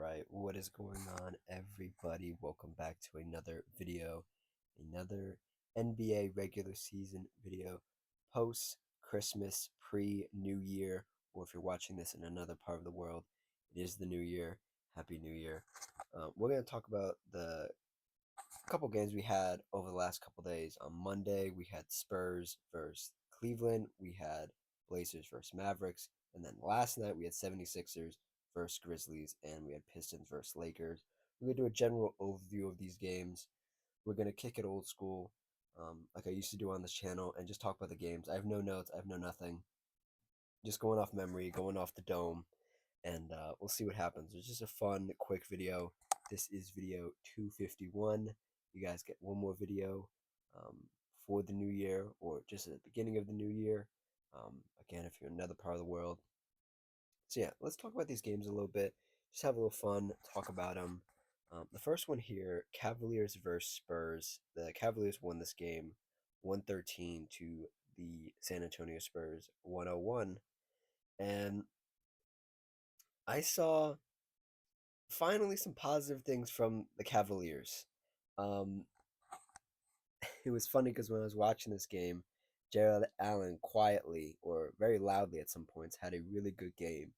Alright, what is going on, everybody? Welcome back to another video, another NBA regular season video, post Christmas, pre New Year, or if you're watching this in another part of the world, it is the New Year. Happy New Year. We're going to talk about the couple games we had over the last couple days. On Monday, we had Spurs versus Cleveland, we had Blazers versus Mavericks, and then last night we had 76ers versus Grizzlies, and we had Pistons versus Lakers. We're going to do a general overview of these games. We're going to kick it old school, like I used to do on this channel, and just talk about the games. I have no notes, I have no nothing. Just going off memory, going off the dome, and we'll see what happens. It's just a fun, quick video. This is video 251. You guys get one more video um, for the new year, or just at the beginning of the new year. Again, if you're in another part of the world. So yeah, let's talk about these games a little bit. Just have a little fun, talk about them. The first one here, Cavaliers versus Spurs. The Cavaliers won this game 113 to the San Antonio Spurs 101. And I saw finally some positive things from the Cavaliers. Um, it was funny because when I was watching this game, Jared Allen quietly or very loudly at some points had a really good game.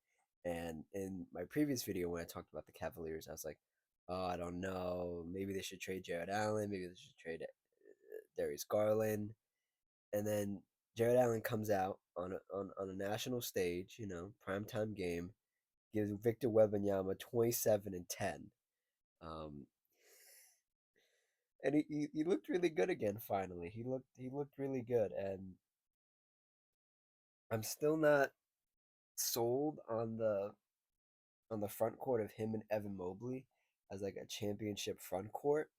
And in my previous video, when I talked about the Cavaliers, I was like, oh, I don't know. Maybe they should trade Jared Allen. Maybe they should trade Darius Garland. And then Jared Allen comes out on a national stage, primetime game, gives Victor Wembanyama 27 and 10. Um, and he looked really good again. Finally, he looked really good, and I'm still not sold on the front court of him and Evan Mobley as like a championship front court,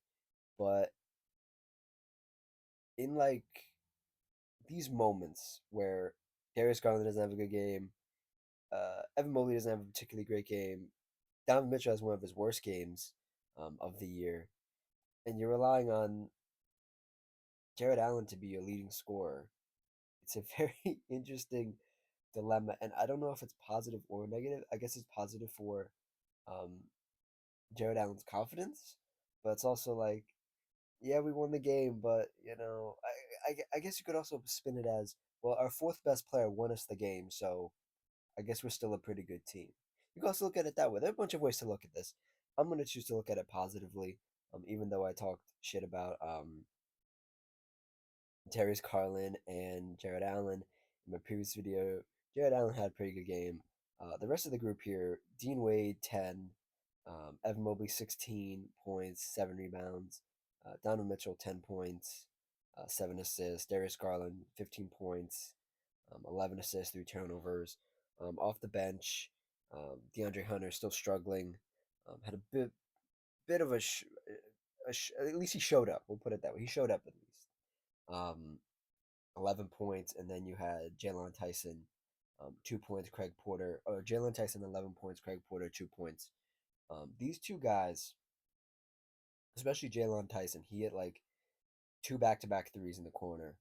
but in like these moments where Darius Garland doesn't have a good game, Evan Mobley doesn't have a particularly great game, Donovan Mitchell has one of his worst games of the year, and you're relying on Jared Allen to be your leading scorer. It's a very interesting dilemma, and I don't know if it's positive or negative. I guess it's positive for um, Jared Allen's confidence, but it's also like, yeah, we won the game, but I guess you could also spin it as, well, our fourth best player won us the game, so I guess we're still a pretty good team. You can also look at it that way. There are a bunch of ways to look at this. I'm going to choose to look at it positively, even though I talked shit about Darius Garland and Jared Allen in my previous video. Jared Allen had a pretty good game. The rest of the group here, Dean Wade 10, Evan Mobley 16 points, 7 rebounds, Donovan Mitchell 10 points, 7 assists, Darius Garland 15 points, 11 assists, 3 turnovers. Off the bench, DeAndre Hunter still struggling. Had a bit of at least he showed up. We'll put it that way. He showed up at least. 11 points, and then you had Jalen Tyson, 2 points, Craig Porter, or Jalen Tyson, 11 points, Craig Porter, 2 points. These two guys, especially Jalen Tyson, he hit like 2 back-to-back threes in the corner.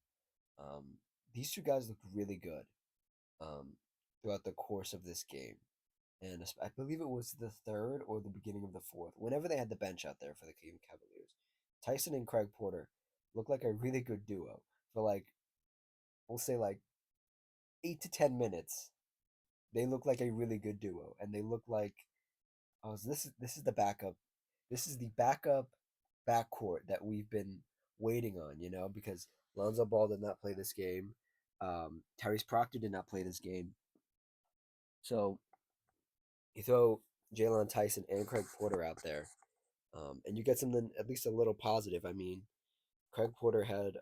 These two guys looked really good throughout the course of this game. And I believe it was the third or the beginning of the fourth, whenever they had the bench out there for the Cleveland Cavaliers. Tyson and Craig Porter looked like a really good duo for like, we'll say like 8 to 10 minutes. They look like a really good duo, and they look like, oh, this is the backup. This is the backup backcourt that we've been waiting on, because Lonzo Ball did not play this game. Tyrese Proctor did not play this game. So you throw Jalen Tyson and Craig Porter out there, and you get something at least a little positive. I mean, Craig Porter had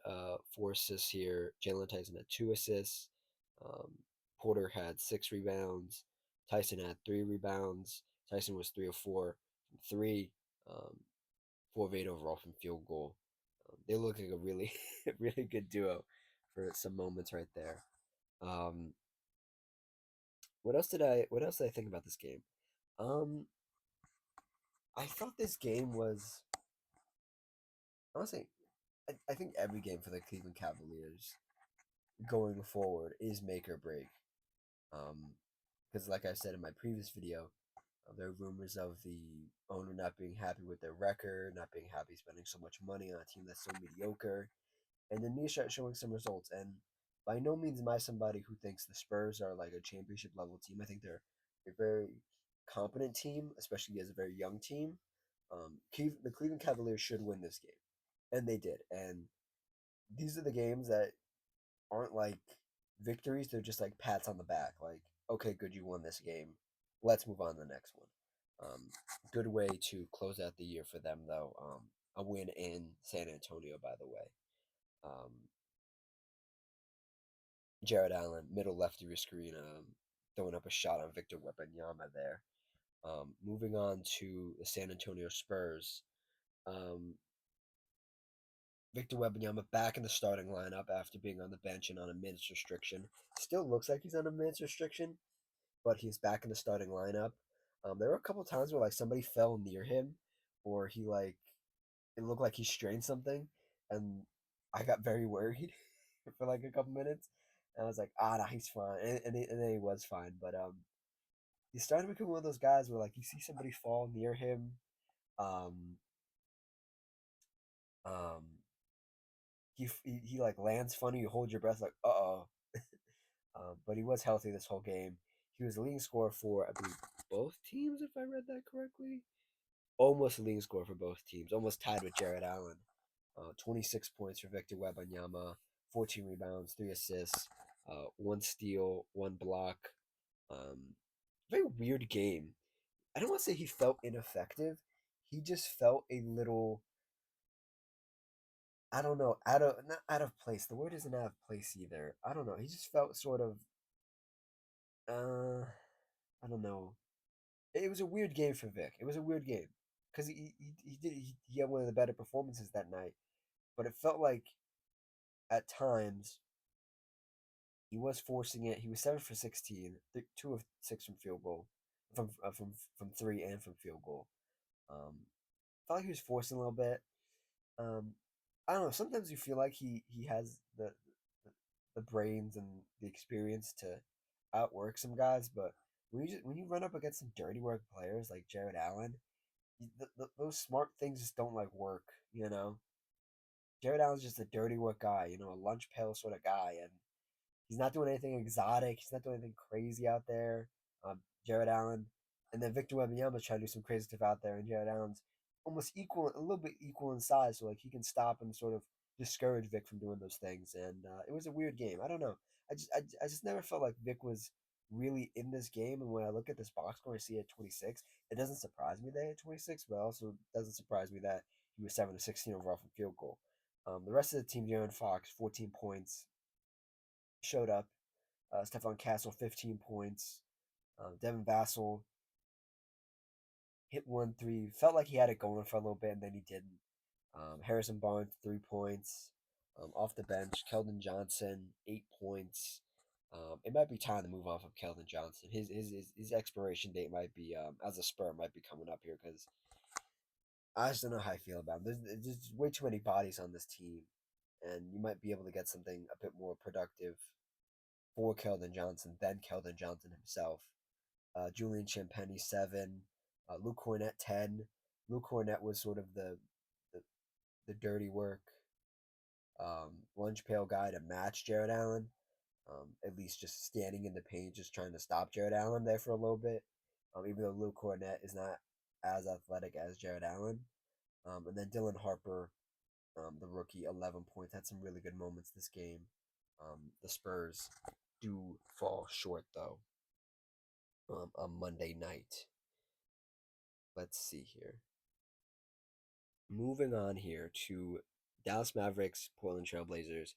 4 assists here. Jalen Tyson had 2 assists. Um, Porter had 6 rebounds. Tyson had 3 rebounds. Tyson was 3 of 4 from three, 4 of 8 overall from field goal. They look like a really, really good duo for some moments right there. What else did I think about this game? Um, I thought this game was, honestly, I think every game for the Cleveland Cavaliers going forward is make or break. Because like I said in my previous video, There are rumors of the owner not being happy with their record, not being happy spending so much money on a team that's so mediocre, and then they start showing some results. And by no means am I somebody who thinks the Spurs are like a championship level team. I think they're a very competent team, especially as a very young team. The Cleveland Cavaliers should win this game, and they did. And these are the games that aren't like victories; they're just like pats on the back. Like, okay, good, you won this game. Let's move on to the next one. Good way to close out the year for them, though. A win in San Antonio, by the way. Um, Jared Allen, middle lefty screen, throwing up a shot on Victor Wembanyama there. Moving on to the San Antonio Spurs. Um, Victor Wembanyama back in the starting lineup after being on the bench and on a minutes restriction. Still looks like he's on a minutes restriction, but he's back in the starting lineup. There were a couple times where like somebody fell near him, or he like it looked like he strained something, and I got very worried for like a couple minutes. And I was like, ah, nah, he's fine, and then he was fine. But he's starting to become one of those guys where like you see somebody fall near him, um, um, he like lands funny. You hold your breath, like, uh oh. But he was healthy this whole game. He was the leading scorer for, I believe, both teams, if I read that correctly. Almost the leading scorer for both teams, almost tied with Jared Allen. 26 points for Victor Wembanyama, 14 rebounds, 3 assists, one steal, one block. Um, Very weird game. I don't want to say he felt ineffective. He just felt a little, I don't know, not out of place. The word isn't out of place either. I don't know. He just felt sort of, I don't know. It was a weird game for Vic. It was a weird game because he had one of the better performances that night, but it felt like at times he was forcing it. He was 7 for 16, 2 of 6 from field goal, from three and from field goal. Felt like he was forcing a little bit. Um, I don't know. Sometimes you feel like he has the brains and the experience to outwork some guys, but when you run up against some dirty work players like Jared Allen, those smart things just don't like work. Jared Allen's just a dirty work guy. A lunch pail sort of guy, and he's not doing anything exotic. He's not doing anything crazy out there. Jared Allen, and then Victor Wembanyama trying to do some crazy stuff out there, and Jared Allen's almost equal, a little bit equal in size, so like he can stop and sort of discourage Vic from doing those things. And it was a weird game. I don't know. I just never felt like Vic was really in this game. And when I look at this box score, I see it at 26. It doesn't surprise me that at 26, but also doesn't surprise me that he was 7 of 16 overall from field goal. The rest of the team, De'Aaron Fox, 14 points, showed up. Stephon Castle, 15 points. Devin Vassell hit 1 3. Felt like he had it going for a little bit, and then he didn't. Harrison Barnes, 3 points. Off the bench, Keldon Johnson, 8 points. It might be time to move off of Keldon Johnson. His expiration date might be, as a Spur, might be coming up here because I just don't know how I feel about him. There's way too many bodies on this team, and you might be able to get something a bit more productive for Keldon Johnson than Keldon Johnson himself. Julian Champagny 7, Luke Cornett 10. Luke Cornett was sort of the, the dirty work lunch pail guy to match Jared Allen. At least just standing in the paint, just trying to stop Jared Allen there for a little bit. Even though Luke Cornett is not as athletic as Jared Allen. And then Dylan Harper, the rookie, 11 points. Had some really good moments this game. The Spurs do fall short, though, on Monday night. Let's see here. Moving on here to Dallas Mavericks, Portland Trailblazers.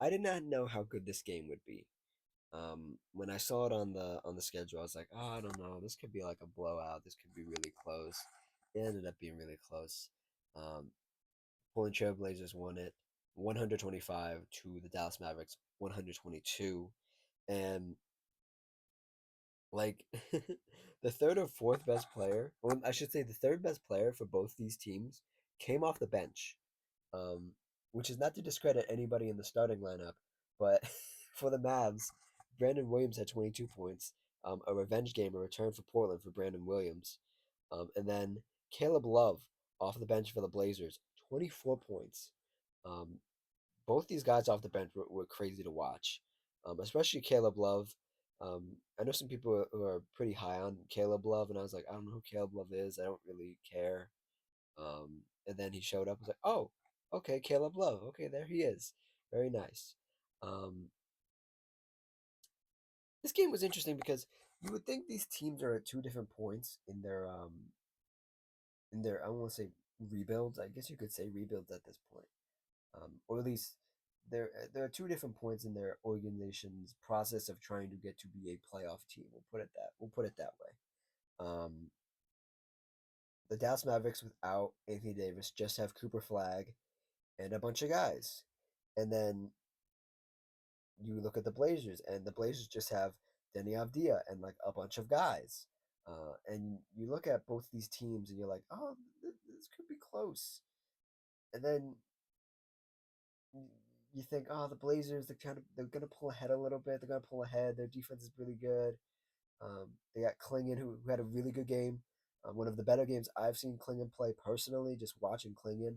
I did not know how good this game would be. When I saw it on the schedule, I was like, oh, I don't know. This could be like a blowout. This could be really close. It ended up being really close. Um, Portland Trailblazers won it 125 to the Dallas Mavericks 122. And like the third or fourth best player, well, I should say the third best player for both these teams came off the bench, um, which is not to discredit anybody in the starting lineup, but for the Mavs, Brandon Williams had 22 points, a revenge game, a return for Portland for Brandon Williams. And then Caleb Love off the bench for the Blazers, 24 points. Um, both these guys off the bench were crazy to watch, especially Caleb Love. I know some people who are pretty high on Caleb Love, and I was like, I don't know who Caleb Love is. I don't really care. And then he showed up. I was like, oh, okay, Caleb Love. Okay, there he is. Very nice. Um, this game was interesting because you would think these teams are at two different points in their I don't want to say rebuilds. I guess you could say rebuilds at this point, or at least there are two different points in their organization's process of trying to get to be a playoff team. We'll put it that way. The Dallas Mavericks without Anthony Davis just have Cooper Flag and a bunch of guys, and then you look at the Blazers, and the Blazers just have Denny Avdia and like a bunch of guys. And you look at both these teams, and you're like, oh, this could be close. And then you think, oh, the Blazers, they're gonna pull ahead a little bit. They're gonna pull ahead. Their defense is really good. They got Klingon, who had a really good game. One of the better games I've seen Klingon play personally, just watching Klingon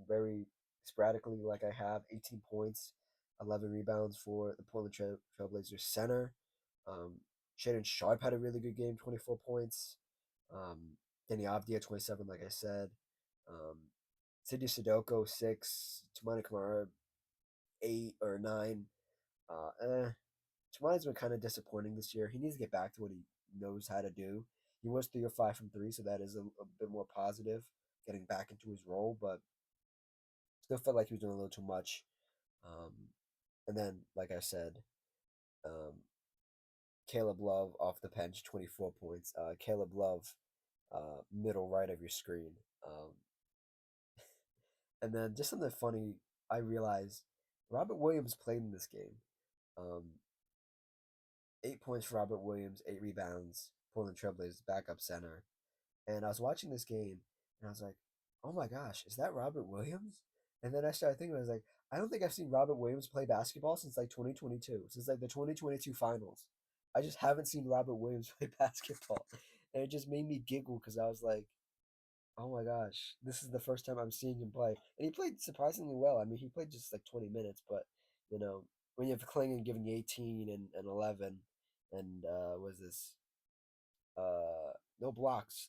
very sporadically, like I have. 18 points, 11 rebounds for the Portland Trailblazers center. Um, Shaden Sharp had a really good game, 24 points. Denny Avdia, 27, like I said. Um, Sidney Sudoku, 6. Tumani Kamara, 8 or 9. Tumani's been kind of disappointing this year. He needs to get back to what he knows how to do. He was 3 or 5 from 3, so that is a bit more positive, getting back into his role, but still felt like he was doing a little too much. Um, and then, like I said, um, Caleb Love off the bench, 24 points. Caleb Love, middle right of your screen. And then just something funny, I realized Robert Williams played in this game. Um, 8 points for Robert Williams, 8 rebounds. Portland Trailblazers backup center. And I was watching this game, and I was like, "Oh my gosh, is that Robert Williams?" And then I started thinking, I was like, "I don't think I've seen Robert Williams play basketball since like 2022, since like the 2022 finals. I just haven't seen Robert Williams play basketball." And it just made me giggle because I was like, "Oh my gosh, this is the first time I'm seeing him play." And he played surprisingly well. I mean, he played just like 20 minutes, but you know, when you have Klingon giving you 18 and 11, and was this no blocks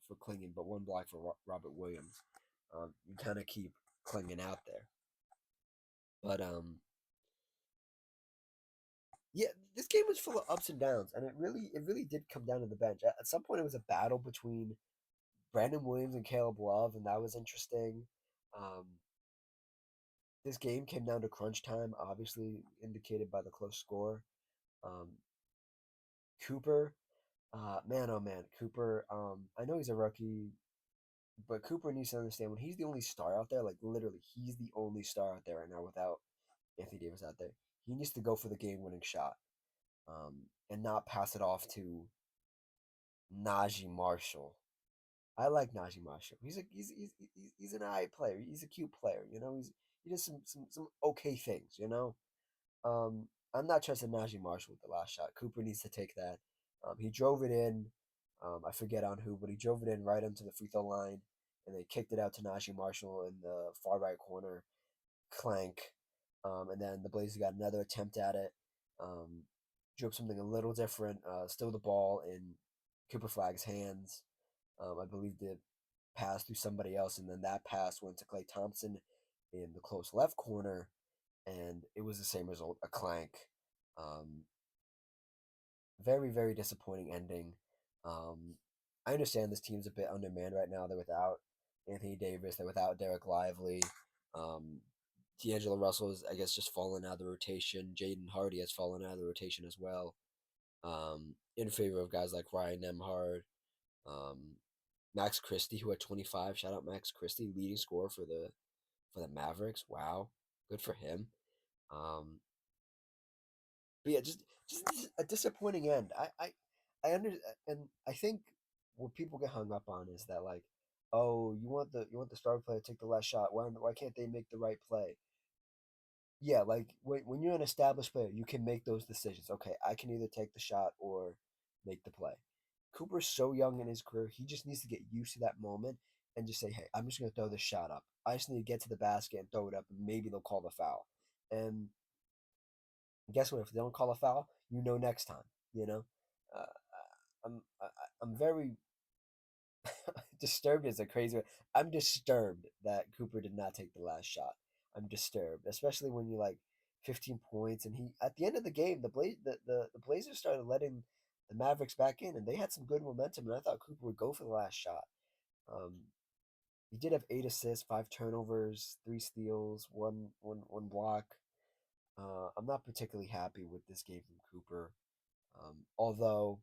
for Klingon, but one block for Robert Williams. You kind of keep Klingon out there, but yeah, this game was full of ups and downs, and it really did come down to the bench. At some point, it was a battle between Brandon Williams and Caleb Love, and that was interesting. Um, this game came down to crunch time, obviously indicated by the close score. Um, Cooper, man, oh man, Cooper. I know he's a rookie, but Cooper needs to understand when he's the only star out there, like literally, he's the only star out there right now without Anthony Davis out there. He needs to go for the game-winning shot, and not pass it off to Najee Marshall. I like Najee Marshall. He's an eye player. He's a cute player. You know, he does some okay things. You know, I'm not trusting Najee Marshall with the last shot. Cooper needs to take that. He drove it in. I forget on who, but he drove it in right into the free throw line, and they kicked it out to Najee Marshall in the far right corner. Clank. And then the Blazers got another attempt at it. Um, Drove something a little different. Still the ball in Cooper Flag's hands. I believe the pass through somebody else, and then that pass went to Klay Thompson in the close left corner, and it was the same result, a clank. Um, Very, very disappointing ending. Um, I understand this team's a bit undermanned right now. They're without Anthony Davis. They're without Derek Lively. Um, D'Angelo Russell is, I guess, just fallen out of the rotation. Jaden Hardy has fallen out of the rotation as well. In favor of guys like Ryan Nemhard, um, Max Christie, who had 25. Shout out Max Christie, leading scorer for the Mavericks. Wow, good for him. Um, but yeah, just a disappointing end. I under and I think what people get hung up on is that like, oh, you want the star player to take the last shot. Why can't they make the right play? Yeah, like when you're an established player, you can make those decisions. Okay, I can either take the shot or make the play. Cooper's so young in his career, he just needs to get used to that moment and just say, hey, I'm just going to throw this shot up. I just need to get to the basket and throw it up, and maybe they'll call the foul. And guess what? If they don't call a foul, you know next time. You know, uh, I'm very disturbed is a crazy word. I'm disturbed that Cooper did not take the last shot. I'm disturbed, especially when you like 15 points and he at the end of the game, the Blazers started letting the Mavericks back in and they had some good momentum and I thought Cooper would go for the last shot. Um, he did have 8 assists, 5 turnovers, 3 steals, one block. I'm not particularly happy with this game from Cooper. Although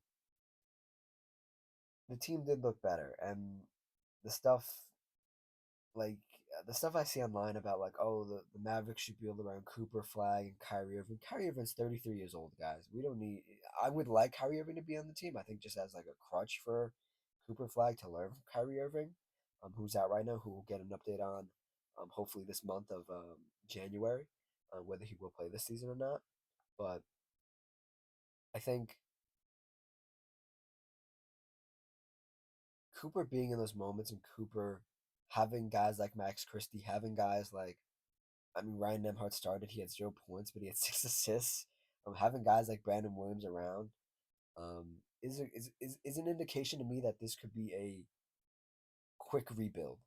the team did look better and the stuff the stuff I see online about like oh the Mavericks should build around Cooper Flag and Kyrie Irving. Kyrie Irving's 33 years old, guys. We don't need. I would like Kyrie Irving to be on the team. I think just as like a crutch for Cooper Flag to learn from Kyrie Irving, who's out right now, who will get an update on, hopefully this month of January, whether he will play this season or not. But I think Cooper being in those moments and Cooper having guys like Max Christie, having guys like I mean, Ryan Nemhart started. He had 0 points, but he had 6 assists. Having guys like Brandon Williams around is an indication to me that this could be a quick rebuild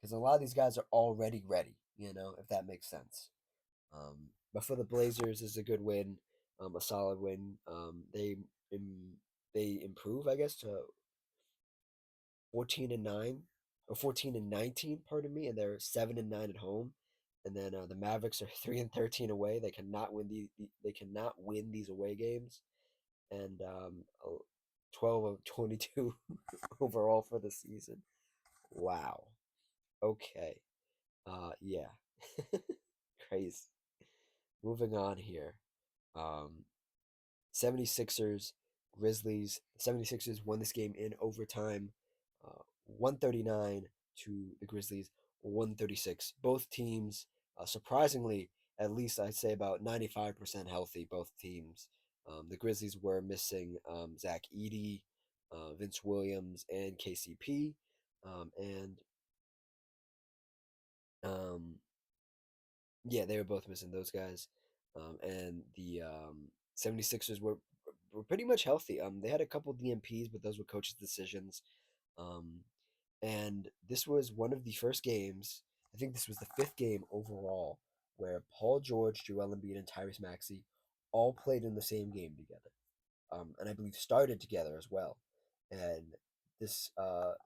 because a lot of these guys are already ready. You know, if that makes sense. But for the Blazers, it's a good win, a solid win. Im- they improve, I guess, to 14-9 or 14-19, pardon me, and they're 7-9 at home. And then the Mavericks are 3-13 away. They cannot win they cannot win these away games. And 12 of 22 overall for the season. Wow. Okay. Yeah. Crazy. Moving on here. Um 76ers, Grizzlies. 76ers won this game in overtime, 139 to the Grizzlies, 136. Both teams, surprisingly, at least I'd say about 95% healthy, both teams. The Grizzlies were missing Zach Edey, Vince Williams, and KCP. And um, yeah, they were both missing those guys. And the 76ers were pretty much healthy. They had a couple DMPs, but those were coaches' decisions. Um, and this was one of the first games, I think this was the fifth game overall, where Paul George, Joel Embiid, and Tyrese Maxey all played in the same game together. And I believe started together as well. And this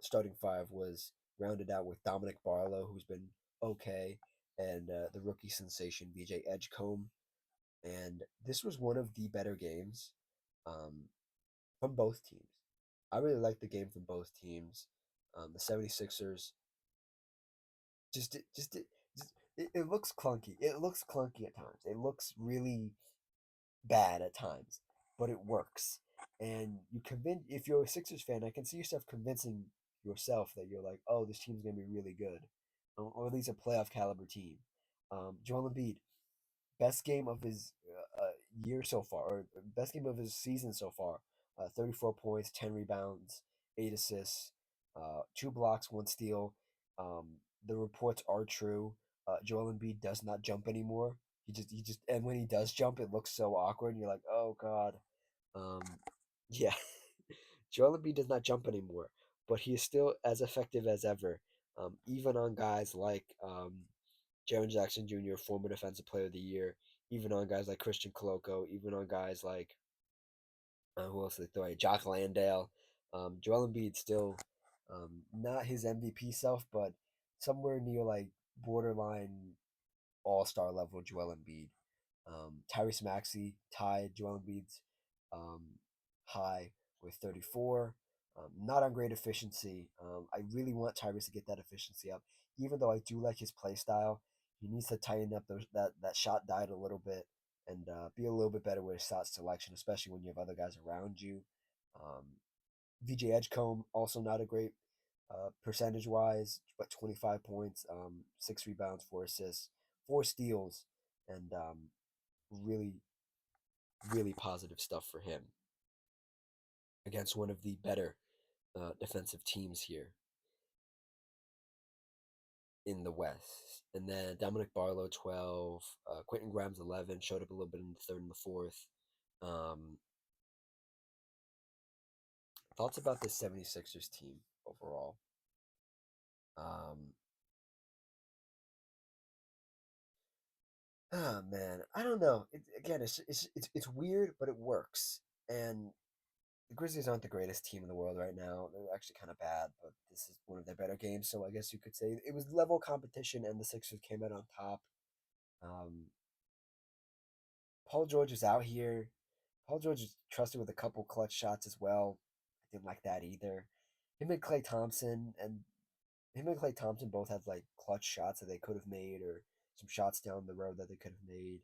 starting five was rounded out with Dominic Barlow, who's been okay, and the rookie sensation VJ Edgecombe. And this was one of the better games um, from both teams. I really liked the game from both teams. The 76ers just it looks clunky. It looks clunky at times. It looks really bad at times, but it works. And you convince if you're a Sixers fan, I can see yourself convincing yourself that you're like, oh, this team's gonna be really good, or at least a playoff caliber team. Joel Embiid, best game of his year so far, or best game of his season so far. 34 points, 10 rebounds, 8 assists, 2 blocks, 1 steal. The reports are true. Joel Embiid does not jump anymore. And when he does jump, it looks so awkward. And you're like, oh god. Um, yeah. Joel Embiid does not jump anymore, but he is still as effective as ever. Even on guys like Jaren Jackson Jr., former Defensive Player of the Year, even on guys like Christian Koloko, even on guys like who else they throw at? Jock Landale. Joel Embiid still not his MVP self, but somewhere near like borderline all-star level Joel Embiid. Tyrese Maxey tied Joel Embiid's um, high with 34. Not on great efficiency. I really want Tyrese to get that efficiency up, even though I do like his play style. He needs to tighten up that shot diet a little bit and be a little bit better with his shot selection, especially when you have other guys around you. Um, VJ Edgecombe also not a great percentage wise, but 25 points, 6 rebounds, 4 assists, 4 steals, and really, really positive stuff for him. against one of the better defensive teams here in the West. And then Dominic Barlow, 12, Quentin Grimes, 11, showed up a little bit in the third and the fourth. Um, Thoughts about this 76ers team overall? Um, man, I don't know. Again, it's weird, but it works. And the Grizzlies aren't the greatest team in the world right now. They're actually kind of bad, but this is one of their better games. So I guess you could say it was level competition, and the Sixers came out on top. Um, Paul George is out here. Paul George is trusted with a couple clutch shots as well. I didn't like that either. Him and Clay Thompson and him and Clay Thompson both had like clutch shots that they could have made, or some shots down the road that they could have made.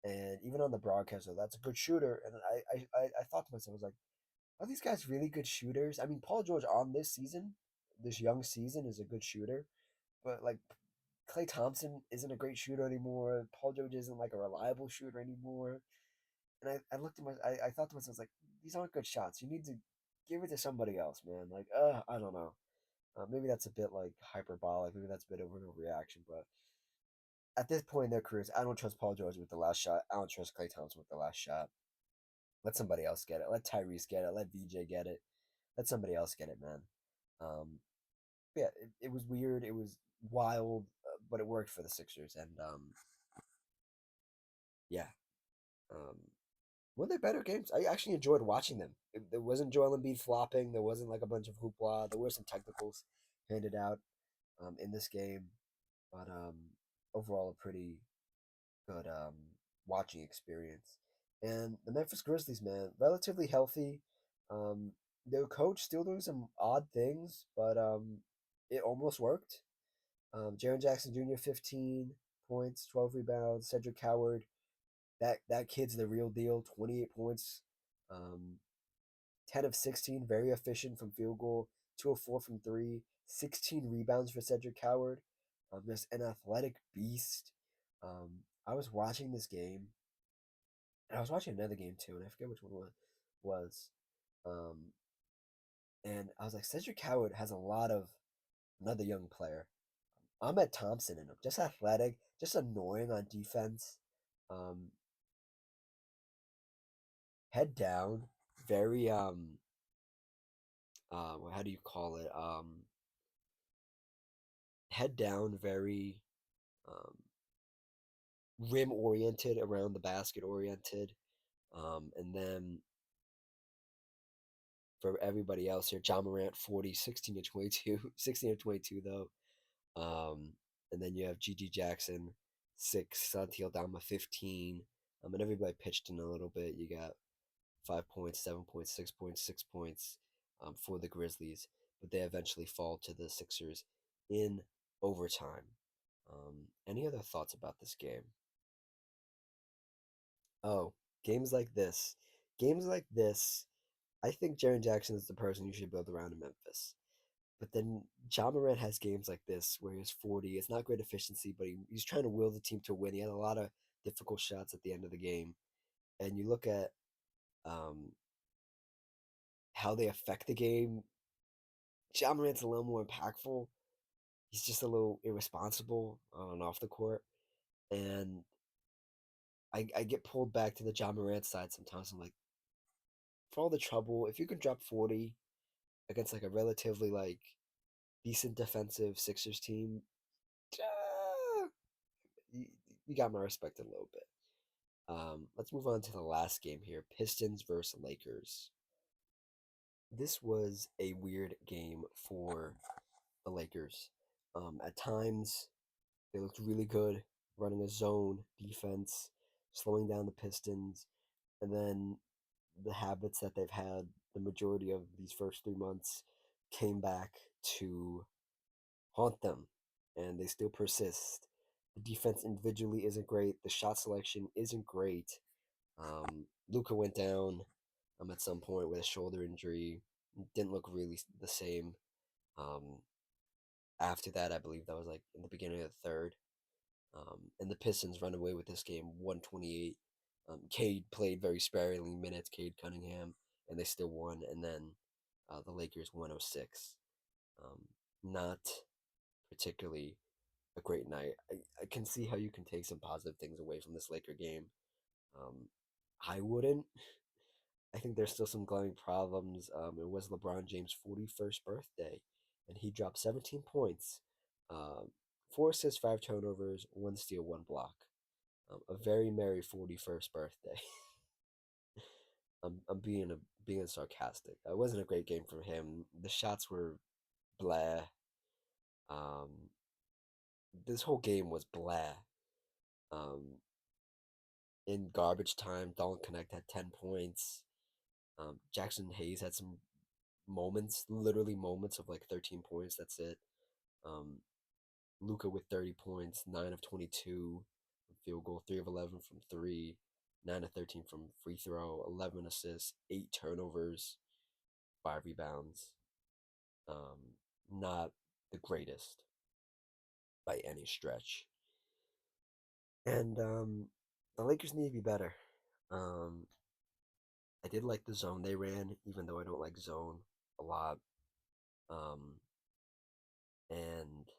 And even on the broadcast, though, that's a good shooter. And I thought to myself, I was like, are these guys really good shooters? I mean, Paul George on this season, this young season, is a good shooter, but like Clay Thompson isn't a great shooter anymore. Paul George isn't like a reliable shooter anymore. And I looked at I thought to myself, like, these aren't good shots. You need to give it to somebody else, man. Like, I don't know. Maybe that's a bit like hyperbolic. Maybe that's a bit of an overreaction. But at this point in their careers, I don't trust Paul George with the last shot. I don't trust Clay Thompson with the last shot. Let somebody else get it. Let Tyrese get it. Let VJ get it. Let somebody else get it, man. Um, yeah, it was weird. It was wild, but it worked for the Sixers. And yeah, um, one of their better games. I actually enjoyed watching them. There wasn't Joel Embiid flopping. There wasn't like a bunch of hoopla. There were some technicals handed out in this game, but overall a pretty good watching experience. And the Memphis Grizzlies, man, relatively healthy. Their coach still doing some odd things, but it almost worked. Jaren Jackson Jr. 15 points, 12 rebounds. Cedric Howard, that kid's the real deal. 28 points, um, 10 of 16, very efficient from field goal. 2 of 4 from three. 16 rebounds for Cedric Howard. Just an athletic beast. I was watching this game, and I was watching another game too, and I forget which one it was. Um, and I was like, Cedric Howard has a lot of another young player. Ahmed Thompson in him, just athletic, just annoying on defense. Um, Head down, very how do you call it? Head down, very um rim oriented, around the basket oriented. And then for everybody else here, John Morant 40, 16 to 22, 16 to 22 though. And then you have GG Jackson 6, Santi Aldama 15. And everybody pitched in a little bit. You got 5 points, 7 points, 6 points, 6 points for the Grizzlies, but they eventually fall to the Sixers in overtime. Any other thoughts about this game? Oh, games like this. Games like this, I think Jaren Jackson is the person you should build around in Memphis. But then John Morant has games like this where he's 40. It's not great efficiency, but he's trying to will the team to win. He had a lot of difficult shots at the end of the game. And you look at um, how they affect the game. John Morant's a little more impactful. He's just a little irresponsible on and off the court. And I get pulled back to the John Morant side sometimes. I'm like, for all the trouble, if you can drop 40 against like a relatively like decent defensive Sixers team, uh, you, you got my respect a little bit. Let's move on to the last game here, Pistons versus Lakers. This was a weird game for the Lakers. At times, they looked really good, running a zone defense, slowing down the Pistons, and then the habits that they've had the majority of these first 3 months came back to haunt them, and they still persist. The defense individually isn't great. The shot selection isn't great. Luca went down at some point with a shoulder injury. Didn't look really the same. Um, After that, I believe that was like in the beginning of the third. And the Pistons run away with this game 128. Cade played very sparingly minutes, Cade Cunningham. and they still won. And then the Lakers 106. Um, Not particularly a great night. I can see how you can take some positive things away from this Laker game. Um, I wouldn't. I think there's still some glaring problems. It was LeBron James' 41st birthday, and he dropped 17 points, um, 4 assists, 5 turnovers, 1 steal, 1 block. A very merry 41st birthday. I'm being sarcastic. It wasn't a great game for him. The shots were blah. Um, this whole game was blah. Um, in garbage time, Dalton Connect had 10 points. Jackson Hayes had some moments, literally moments of like 13 points. That's it. Um, Luca with 30 points, 9 of 22 from field goal, 3 of 11 from three, 9 of 13 from free throw, 11 assists, 8 turnovers, 5 rebounds. Not the greatest by any stretch. And the Lakers need to be better. Um, I did like the zone they ran, even though I don't like zone a lot. Um, and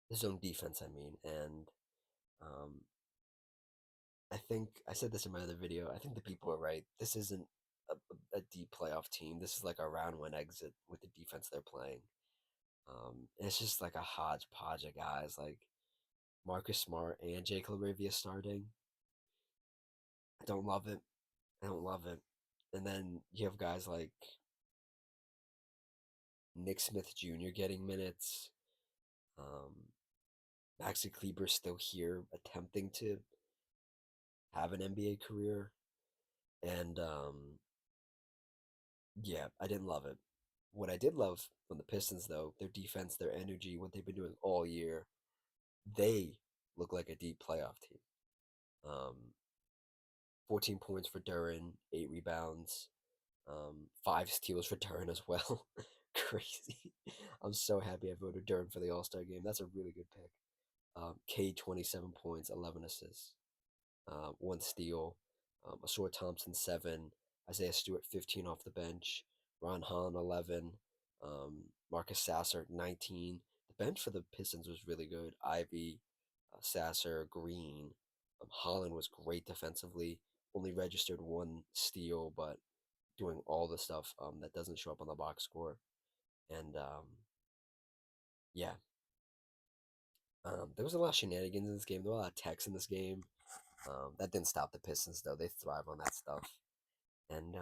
the zone defense, I mean. And um, I think I said this in my other video. I think the people are right. This isn't a deep playoff team. This is like a round one exit with the defense they're playing. It's just like a hodgepodge of guys like Marcus Smart and Jake LaRivia starting. I don't love it. I don't love it. And then you have guys like Nick Smith Jr. getting minutes. Um, Maxi Kleber's still here attempting to have an NBA career. And yeah, I didn't love it. What I did love from the Pistons, though, their defense, their energy, what they've been doing all year, they look like a deep playoff team. Um, 14 points for Duran, 8 rebounds, 5 steals for Duran as well. Crazy. I'm so happy I voted Duran for the All Star game. That's a really good pick. K 27 points, 11 assists, 1 steal. Asor Thompson 7, Isaiah Stewart 15 off the bench, Ron Holland 11, Marcus Sasser 19. The bench for the Pistons was really good. Ivy, Sasser, Green. Holland was great defensively. Only registered 1 steal, but doing all the stuff that doesn't show up on the box score. And yeah, there was a lot of shenanigans in this game. There were a lot of techs in this game. That didn't stop the Pistons though. They thrive on that stuff. And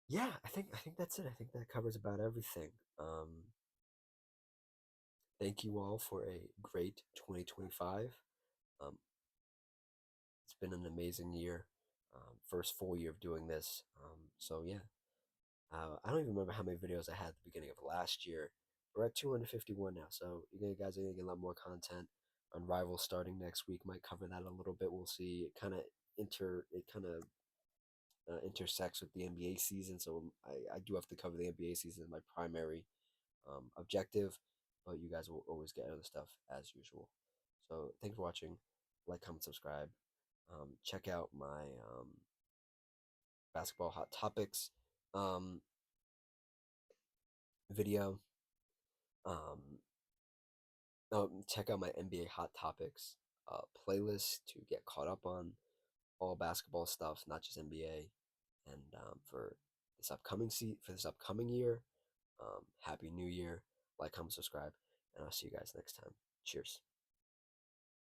yeah, I think that's it. I think that covers about everything. Thank you all for a great 2025. Um, it's been an amazing year. First full year of doing this. So yeah, I don't even remember how many videos I had at the beginning of last year. We're at 251 now, so you guys are gonna get a lot more content on Rivals starting next week. Might cover that a little bit. We'll see. It kind of intersects with the NBA season, so I do have to cover the NBA season as my primary objective. But you guys will always get other stuff as usual. So thanks for watching. Like, comment, subscribe. Check out my basketball hot topics um, video. Um, Check out my NBA hot topics playlist to get caught up on all basketball stuff, not just NBA. And for this upcoming year, happy New Year! Like, comment, subscribe, and I'll see you guys next time. Cheers.